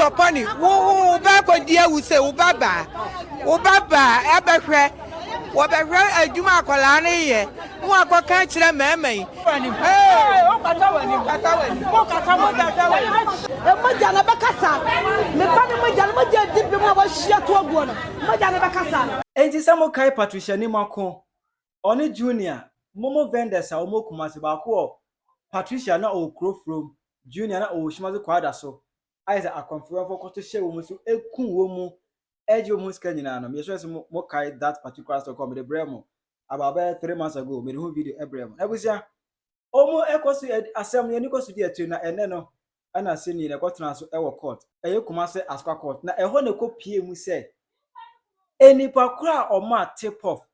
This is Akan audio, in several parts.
topani wo ba ko dia wu se wo baba ebehwe wo behwe adwuma akola ne ye wo akoka kire meme o kata wani o kata wani moja na bakasa me pa ne moja dibi mo ba hia to aguo no moja na bakasa enti samo kai Patricia ni mako oni junior momo vendors a omo Kumasi ba ko Patricia na o from junior na o shimaze kwada so aiza akonfirm for koto share wo musu ekun wo mu eje wo mu ska nyina no me so mo kai that particular stock come the bremo about 3 months ago me the video ebremo ebusia omo ekosu asem ye ni kosu di etu na ene no ana se ni ne kotena so ewo court eye Kumasi Asqa court na eho ne kopie mu se enipa kura oma tip off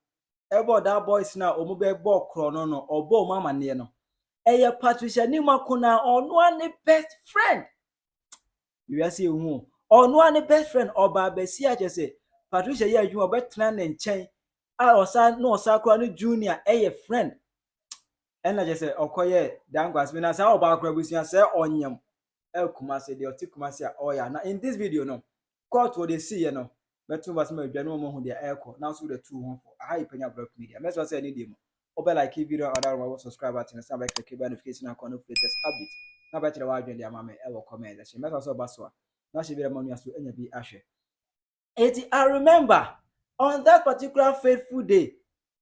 ebo that boys na omo be ball kro no obo omo amane no eye Patricia ni makuna ono ane best friend you are see who ono ane best friend oba besi aje se Patricia ye adwuma betena ne nchen a osa no osa kura no junior eye friend ena je se okoye dangwas me na sa oba kura busia se onyam Kumasi de oti Kumasi a oya na in this video no court wo dey see ye no betu was me adwanu mo hu de eko now so the two home for hi Penyah block media me so say any dey mo obe like video other one subscribe button and like click notification icon of latest update na ba kire wa adwen de amame e wo comment section me so ba so na she be manu aso enya bi ahwe eti I remember on that particular fateful day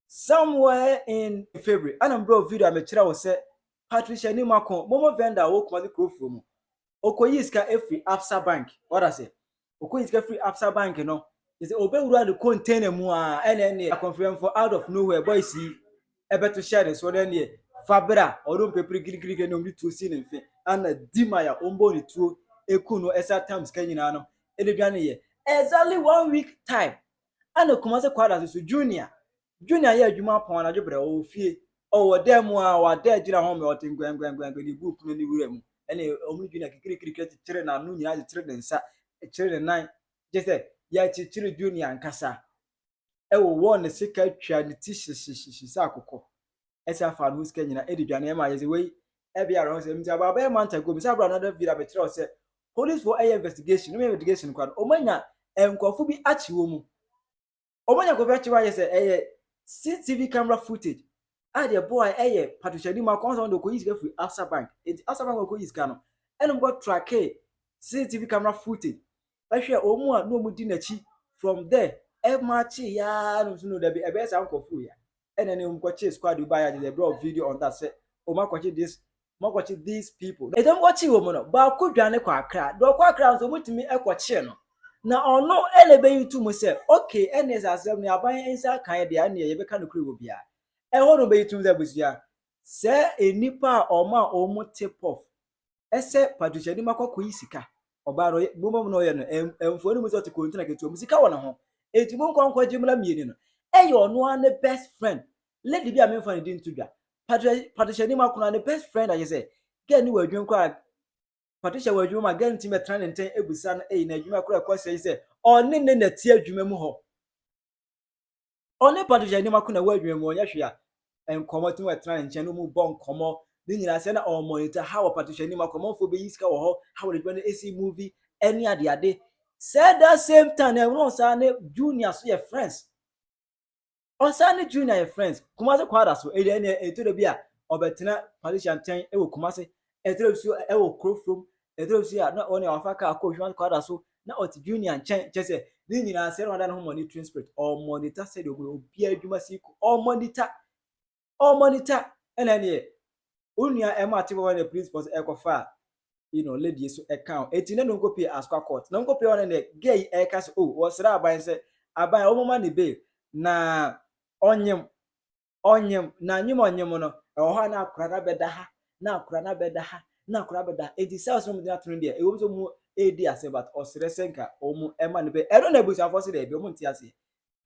somewhere in February and bro video me kire wo say Patricia ni makon momo vendor wo Kumasi from Okoyiska free Absa Bank. What I say? Okoyiska free Absa Bank, you know. Is obewura the container mu a ene confirm for out of nowhere boy see ebe to share this one ne Fabra odon pepri giri no mi to see nfe ana dimaya ombo ni tuo eku no esa times kanyina no ededwane ye exactly 1 week time ana Kumasi kwada so junior ye adwuma pon na dwobre o fie o wodem a wada gira ho me otengwengwengwe di group no ni wura mu ene omu junior kikiri tire na nu nyina tire den sa tire den nan je say ya tire junior nkasa e wo won sika twa ne tishi sa akoko esa fa no sika nyina edidwane e ma ye say we e bia ro say mtia baba e manta go misa bra another video be tire say police for air investigation no investigation kwad omanya enkofu bi achiwo mu omanya ko achiwa ye say CCTV camera footage the boy Patricia ni makon so ko use free Absa Bank Absa Bank ko use no enum go track CCTV camera footage ahwe omu a no mu di nachi from there e machi ya no so no da be e be sa nkofu ya ene ne ko che squad you buy the bro video on that say o ma kwachi these people e dem watch wo mo no ba ko dwane kwa akra do kwa akra so mutimi e kwachi no na ono elebe yitu mo say okay ene za asem ni aban ensa kan de ane ye be ka no kure wo bia ehono be yitum za busia se enipa oma omo tip off ese Patricia ni makoko yisika obaro bumom no ye no emfo ni muso te kontina ketu musika wona ho etimu nkonkwa jimla mieni no eye ono ane best friend lady bi amemfa ni din tudwa Patricia ni makona ne best friend aye say get ni wadwun kwa Patricia wadwun ma get nti metra ne nten ebusa na na adwuma kura kwase say oni ne na tie adwuma mu ho oni Patricia ni makona wadwun mu onya hwe a enkomo tin wetra nchen no mu bon komo ni nyina se na o monitor how Patricia ni makomo fo be yiska wo ho how the one AC movie any ade said that same time e won sa ne junior so your friends on sa ne junior your friends Kumasi kwada so e de e to de bia obetena Patricia nchen e wo Kumasi e to so e wo from e to so na oni afaka akọ kwada so na ot junior nchen chese ni nyina se ro na ho monitoring spirit or monitor said obi adwuma siku or monitor ene unia emati bo na police force ekofa lady so account etine no go pay Asqa court no go pay on ne gay ekas wasra aban se aban omoma ne be na onyem na nyim onyem no ho na akura na beda ha na akura na beda ha na akura beda edi sales no mo na tunu dia ewo so mu edi ase but osre senka omu ema ne be ero na busa force de bi omu nti ase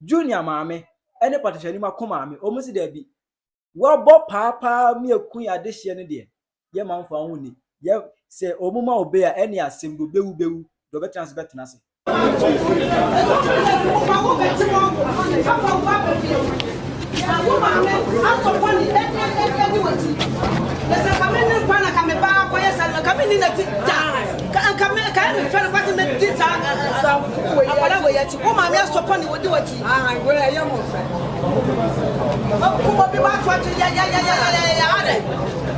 junior maame ene Patricia ni makoma maame omu si de bi wabo papa mi ekun ya de hye ne de ye manfa ho ni ye se omuma obe a ene asem do bewu do be transfer na se come in at it. Come in, friend, what in this oh, my master upon you would do it. I will a young friend. Oh, be back to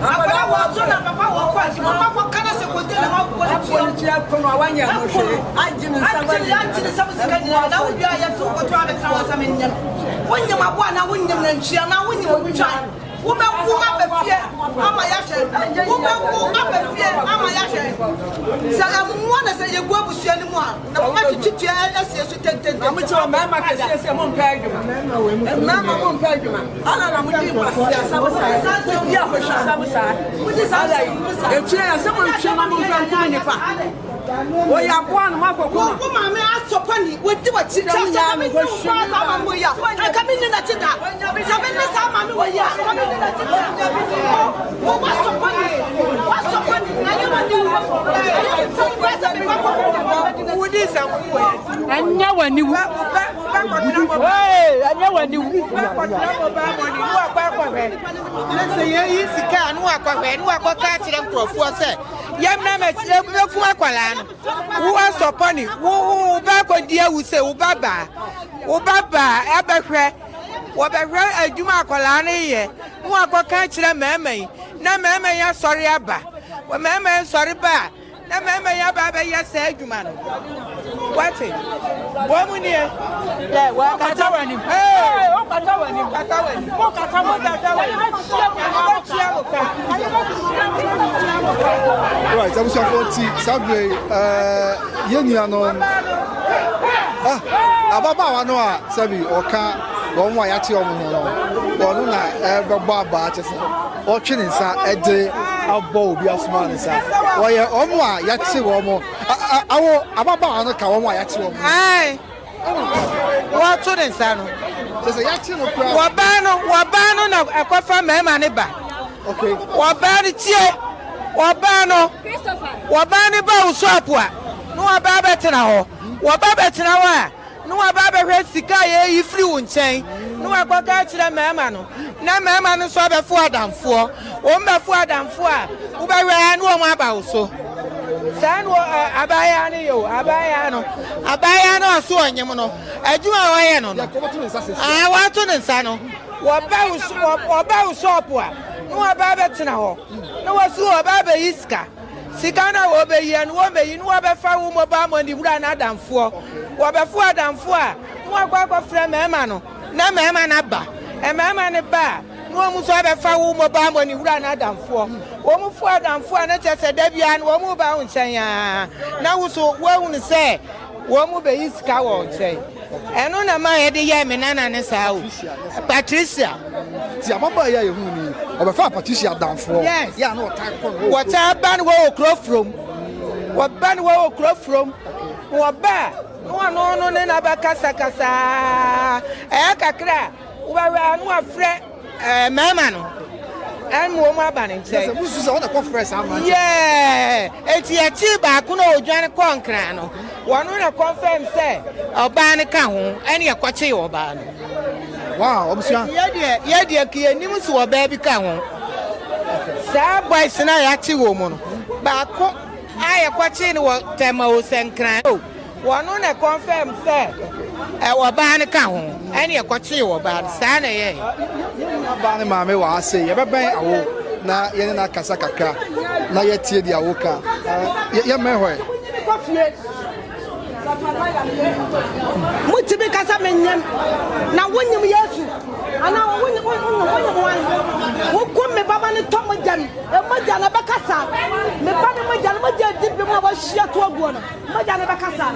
I was on a papa or question. Papa can I say what I didn't something that would be a two or 12 hours. I mean, when you're my one, I wouldn't and she and I wouldn't try. Woman who up a fear, I'm my ashes. Woman who up a fear, I'm my ashes. So I'm one to say you go with you anymore. Now, what did you tell us? You take the mamma can say someone pay you. And mamma won't pay you. I don't know what you are. We are one Marco. Woman, may ask your penny. We do what you tell me. I come in at it. What's your penny? What's your penny? I never knew. I never knew. Let's say, yes, you can walk away and walk catch them for say. Young man, who was upon it? Who back on dear who say, Ubaba, Abakre, what a Juma Colani, who are catch them, mammy. No, mammy, sorry, Abba. Well, mammy, sorry, ba. No, mammy, Abba, yes, said you, man. What's it? Woman here. Yeah, well, Catawani. Hey, oh, Catawani. Right, I was on Saturday. Yeniano. Ababa, no, Sabi, or can't go on my actual or no, Baba, or Chinisa, a day, our bow be a smart. Why, Omwa, Yatsi, Womo. I will Ababa on the Kawama actual. Aye. What to the son? There's a Yatsi, Wabano, a coffin, Mamma. Okay. Wabani tie, Wabano, Wabani ba usopwa. No ababa tena ho. Wababa tena wa. No ababa hwesika ye ifri wo nchen. No agbaka kire mama no. Na mama no so abefo adamfo. O mbefo adamfo a, wo ba hwa no mo aba wo so. San wo abaya ne yo, abaya no aso onyem no. Adwuma wo ye no. Ah, wa to ne nsa no. Waba usopwa. No ababa tena ho. No wasu ababa iska. Sikana obe ye no obe yi no obefa wo moba moni wura na adamfo. Obefu adamfo a no agwagwa frɛ mema no. Na mema na ba. E mema ne ba. No mu so obefa wo moba moni wura na adamfo. Wo mu fu adamfo a na chese da bia no wo mu ba wo nchen ya. Na wo so wo hu ne sɛ wo mu be iska wo nchen. Eno na ma ye de ye me nana ne saa o. Patricia. Ti ababa ya ye hu ni. Obefa Patricia damfo. Yes. Ya no ta kon. What ban wo cro from? What ban wo cro from? What ba? No ne na ba kasa. Kakra. Wo ba no afre mama no. And mo ma ba ne nche. Yes, musu se wona ko fresh am. Yeah. Eti ba ku na odwan konkran no. Wono na confirm say oba ne ka ho. Ene ye kwache oba no. Wow, obusia. Ye de ki nim so oba bi ka ho. Sa boys na ya ti wo mu no. Ba ko aye kwache ne wo tema o senkran. Wono na confirm say oba ne ka ho. Ene ye kwache oba sa na ye. Ba ne ma me wa say ye beben awo na ye na kasa kakra na ye tie dia wo ka. Ye mehwe. Mutibi kasa menyem na wonyem Yesu ana wonyem wokum me baba ne tom jam e maja na bekasa me ba ne maja dibi mu abahia to aguo no maja ne bekasa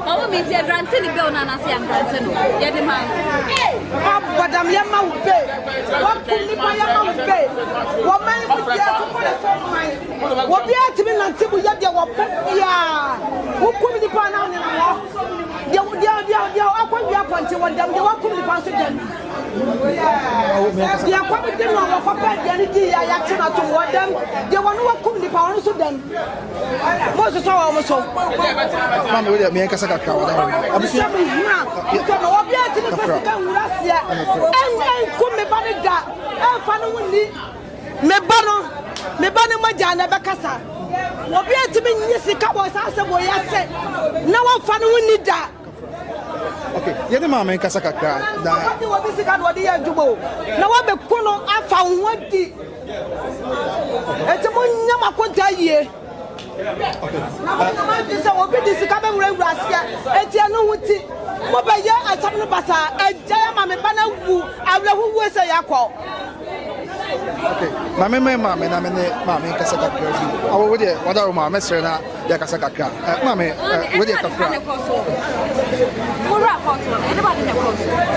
owo mi ti grante ni be ona na se grante no ye de man abadam ye ma wo be wokum ni pa ye ma wo be wo man mu ti ato ko le fo man wo bi atimi nante bu ye de wo ya wokum ni pa na ne wo dia akwa aponte wo dam de wokum ni pa so dam dia kwa bi de no wo ko pa dia ni di ya te na to wo dam de wo no wokum ni pa wo so dam mo so wo so Mama we me kasa kakra wa da. Abusia me hura ko no wo bi atimi fasika wurasia en kum me ba ne da en fa no woni me ba no me ba ne magya na bekasa obi atimi nyi sika bo sa asebo yase na wonfa no ni da okay yene mama nkasa kakra da odi obi sika do odi ya djubo na wa be kuno afa wodi etimo nyama ko daye na ma di se obi di sika be wura asia etia no huti mo be ye asam no basa eja ma me ba na wu awlehu wu se yakọ okay mama na me mama nkasa kakra bi awo we de wada ro mama sere na ya kasa kakra mama we de kakra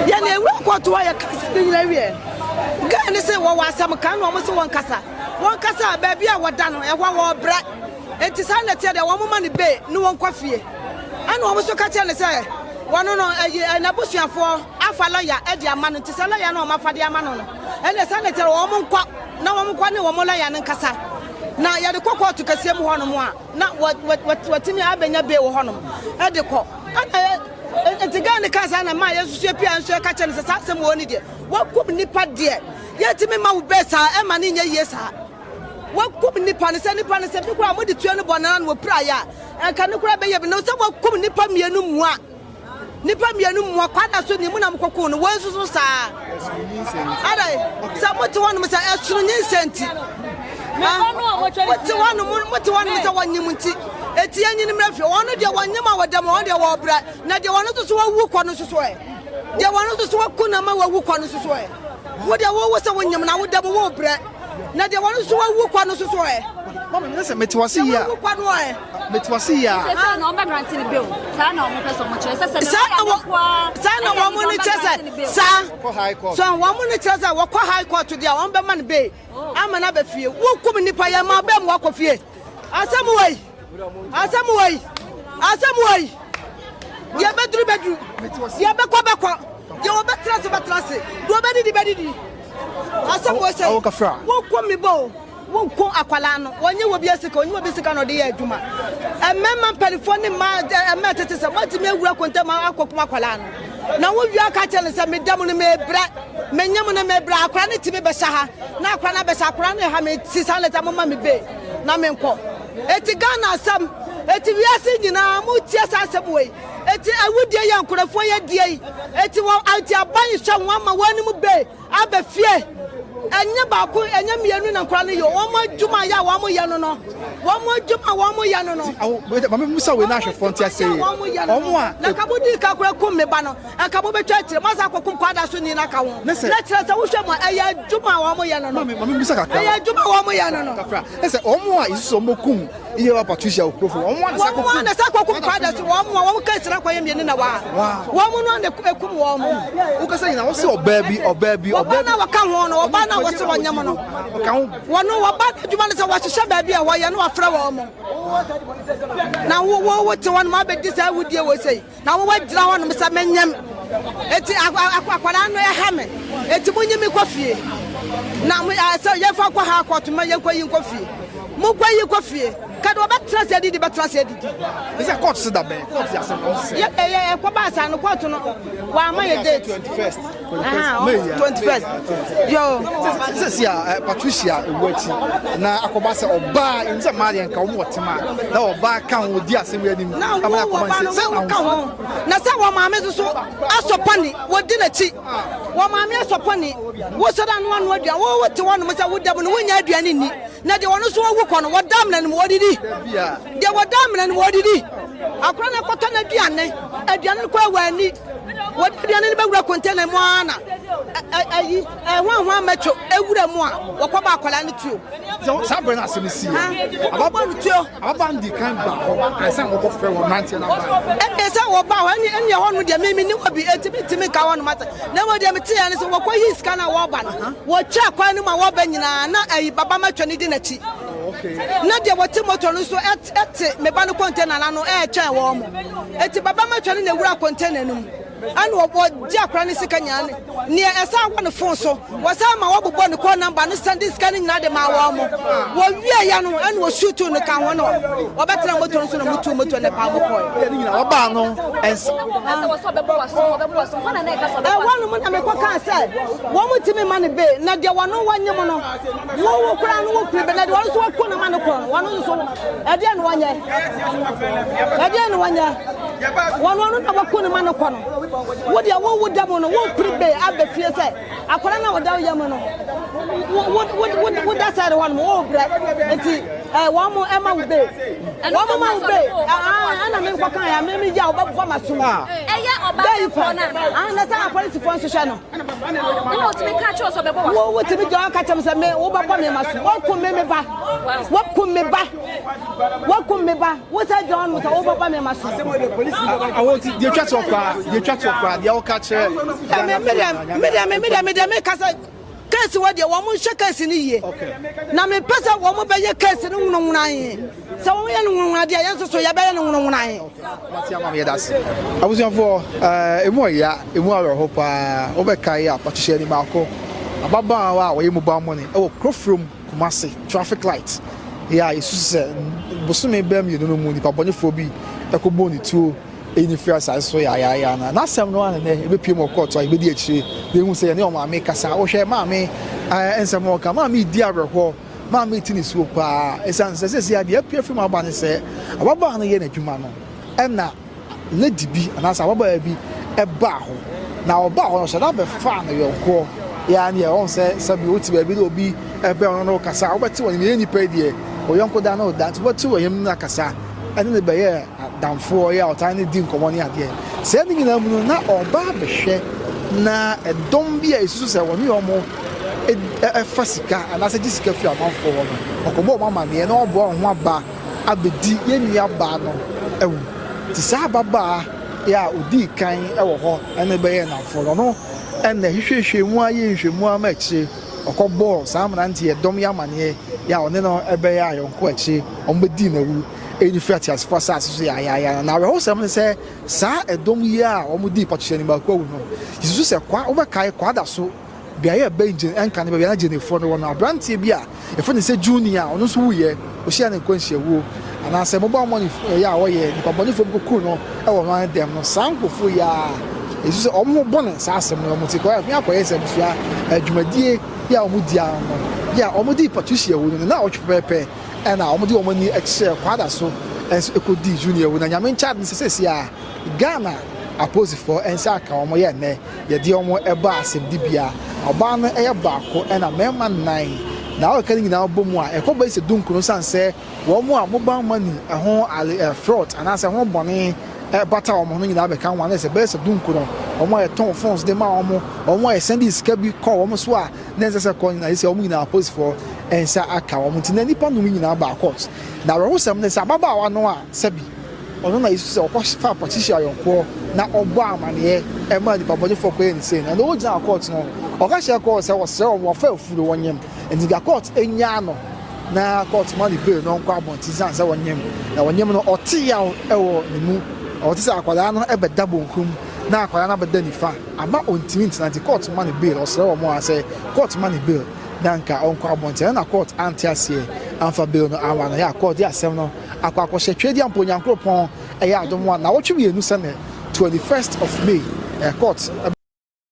ya na ewu akọto ya kasa ni nyina wie ga ne se wo wasam kan no mo se won kasa ba bia woda no e wo bra enti sa na tie de wo mo ma ne be ne won kwafie ana wo so ka tie ne se wono no na busuafo afalo ya e de ama no ti se lo ya na o ma fa de ama no no ene sa na tie wo mo nkwa na wo mo kwa ne wo mo lo ya ne nkasa na ya de kokọ to kase mu hono mo a na watimi abenya be wo hono e de ko ana entiga ne kasa na ma yesusu pia nso ka che ne sa asem woni de wakum nipa de yetimi ma wo be sa e ma ne nya yesa wakum nipa ne se bi kura mo de tuo ne bona na wo pra ya enka ne kura be ye bi no se wakum nipa mienu mu a nipa mienu mu kwada so ni mu na mkoko no wansusu sa ada sa mo te wonu sa esuru nyi senti What one is a one muti. Etienne Murphy, one of the one Yama with them on their warbra. Now they want to walk on the way. They want to walk Kunama walk on the way. What there was a one Yamana with them warbra. Now they want to walk on the way. Listen, it was here. It was here. No, my granting bill. Sana, so much. Sana, 1 minute, so 1 minute, walk high court to their own man bay. I'm another fear. Who come in the Payama Bem walk of fear? Some way. You better bedroom. You better you better trust. Nobody the bedi. Some was say, who come me bow? Won't call Aqualano, when you will be a second, you will be second of the year, Juma. A man, California, a matter is a multi-meal work on Tama Aqualano. Now, if you are catching some Medamon me brat, Menyamon me bra, cranny to be Basaha, now Crana Basacran, Hamid, Sisala Mamma Bay, Namenco. Etigana some, Etiviasin, you know, Mutias some way. I would dear young could have for your day. Etiwa out your bunny, some one, my one bay, I be fear. Anya baako anya mienu na kwala yo omo djuma ya wa mo yano no omo djuma wa mo yano no mama musa we na hwefo ntia sei omo a na kabudi ka kura kum me ba no akabo be twatire masa akokum kwada so ni na ka ho na tire se wo hwe mo aya djuma wa mo yano no mama musa ka aya djuma wa mo yano no kafra ese omo a iso mo kum iye wa Patricia okrofo omo na sa akokum kwada so omo ka sira kwa yemi na wa omo no na ekum wo mo wo ka say na wo se obabi na waka ho no oba na wo se wanyam no wono woba djuma na se wo hye ba bia wo ye no afra wo mo na wo te won ma be disa wudie wo sei na wo wagira ho no msa menyam eti akwara no ya ha me eti munyimi kofie na so ye fa kwa ha akoto ma ye kwayi kofie mu kwayi kofie kado obetra se didi betra se didi is a court sit be court ya se no se ye kwa ba sa no court no wa ma ye date 21st May 21st yo this ya Patricia ewati na akoba se oba inse Marian ka wo tema na oba ka ho di asem ya nim amana akoba se ka ho na se wo ma me so asopani wo di na chi wo ma me asopani wo so da no anu adua wo te wo no se wo dab no wo nya aduane ni na de wono so wo kɔ no wo dam na no wo didi de wo dam na no wo didi akora na kɔtɔ na aduane ko awani wo aduane ni be wura container mu ana ayi hwan macho ewura mu a wo kɔ ba akola ne tuo sa bre na asem si ababa tuo ababa ndi kan ba ho kasa wo kɔ frɛ wo nante na ba esa wo ba wani enne ho no de memi ni obi etimi ka wo no mata na wo de meti ya ne so wo kɔ yi sika na wo ba no wo twa kwa ni ma wo ba nyina na ayi baba macho ne di na chi na de wo ti motor no so et me ba no container na no twa wo mo eti baba macho ne na wura container no and what Jack Ranisikanya, near a sound on the phone. So, was I my born the call number, understanding scanning not the Mawamo. Well, we are young and was shoot to the Kawano, or better than what to Mutu and the Power Point. Obano, and one woman I said, one would tell me money bay, not there one no one yamono. No crown will creep, and I also want to manacron, one also. Again, 1 year. Again, 1 year. One of a kuna manacron. What do you want with them on a walk creep bay? I'll be fierce. I couldn't know without Yamano. What that's the one more black. One more Emma will be. And one more will be. I mean, what kind of maybe Yao for my son. I'm not a police for Channel. What to be John Catchams and me over Pammas? What could me back? What could me back? What could me back? What's I done with over Pammas? I want you catch up, the old catcher. Case what you want to check in a year. Now, my person won't be your case in 9. So we are no idea, so you better know 9. I was for a more hope over Kaya, Patricia Junior. Ababa, where you move money. Oh, cross room, Kumasi, traffic lights. Yeah, it's Bosume Bem, you don't know, money, Pabonophobia, a comboni too. In the first, I saw ya. Now, some one and then be more court, so I be they won't say, no, I make us out, share mammy, and some more come, mammy, dear, mammy, tinny swoop, as says, yeah, the appear from my banner say, about banner yen at Jumano. And now, let it be, and as our baby, a bow. Now, a bow shall have a fan of your call. Yeah, and your own say, some beauty will be a bell no cassa, but to any pay dear, or young Kodano, that's what to him, Nakasa. And the bear down 4 years, tiny dim common idea. Sending in a not or barber share. Na a don't be a suicide when you are more a fassica, and as a disc of your mouth for woman. Or come on, mamma, and all born one bar. I'll be deep in your bar. Oh, the Saba bar, yeah, would be kind of and the bear now for no. And the history more years, more match, or come balls, some auntie, a dom yamani, ya, or no, a bear on quetchy, on the dinner. 80 as far as yeah. Now, we also say, Sir, a dom ya, or Mudi Patricia Junior. You say, quite over Kai Quada so be a Benjamin and can be a for the one of Branty Bia. If one say Junior, or no, who ye, or she and Quincy woo, and I say mobile money for ya, or ye, but money from Kuno, I will mind them no sample for ya. It's almost bonus, ask them, Motico, a Jumadie, ya, Mudia, ya, Omudi Patricia would now prepare. And I almost only excel quite so as a good junior when I mean chat says ya Ghana oppose for and Saka or Moyane, ya Diomo a bass in Dibia, a banner air barco and a man 9. Now can now Bomoa, a couple base Duncan San say, one more mobile money, a home a fraud, and as a home bonnet, a butter or money in Abacan one as a best of Duncan, or more a ton phones de Mamo, or more a sandy scabby call almost war, necessary coin I say Omina oppose for. And say I can't want any panuming in our back courts. Now, I was some Sababa Noah, Sebi, or no, I saw far Patricia on poor, now Obama, and the money for body for paying saying, and all our courts no, or Russia courts I was so fell through the 1 year, and the court in Yano. Now, court money bill, no carbon, Tizans, I want him, now when you know, or Tia, or this Aquadano, ever double cum, now Aquadana, then if I'm not on teams, and the court money bill, or so more, I say, court money bill. Danka on Carbonte and a court anti-assay and for Bill no Awana, ya court, ya seminal, a quack trade and Ponyan Cropon, a yard on one. Now, what you mean, Sunday, 21st of May, a court.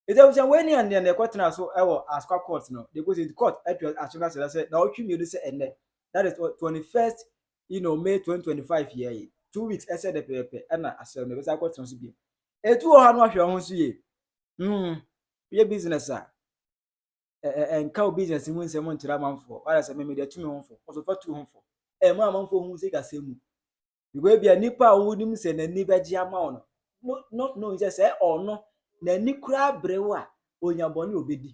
If there was a way and then the court now, so I will ask court no. They go to the court at as soon as I said, now you mean, and that is 21st, May 2025 year. 2 weeks, I said the paper, and I said, the I got to be a 2 or not your own see. Your business, sir. And cow business in someone to that man for, or as I made a 2 home for, also for 2 home for. A man for whom say a same. You will be a nipper who wouldn't send a nibba jamon. Not knowing just say or no, the Nicra brewa, or your bonny obedi.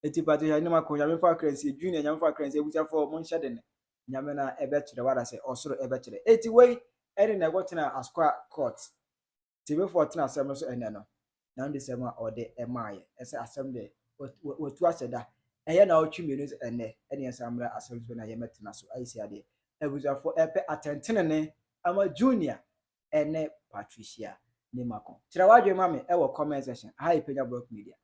A tipper, I never call Yaman for currency, junior young for currency, which are for Monshaden. Yamana a better the water say, or so a better. 80 way, and I got in a square court. TV 14 assembly and no. Now the summer or the MI as a assembly. What was that? And now 2 minutes and any assembly assembly when I met Nasu. I see a day. It was for a attention. I'm a junior and Patricia Nimako. Chirawadwe mame, ewo comment section. Hi, Penyah Block Media.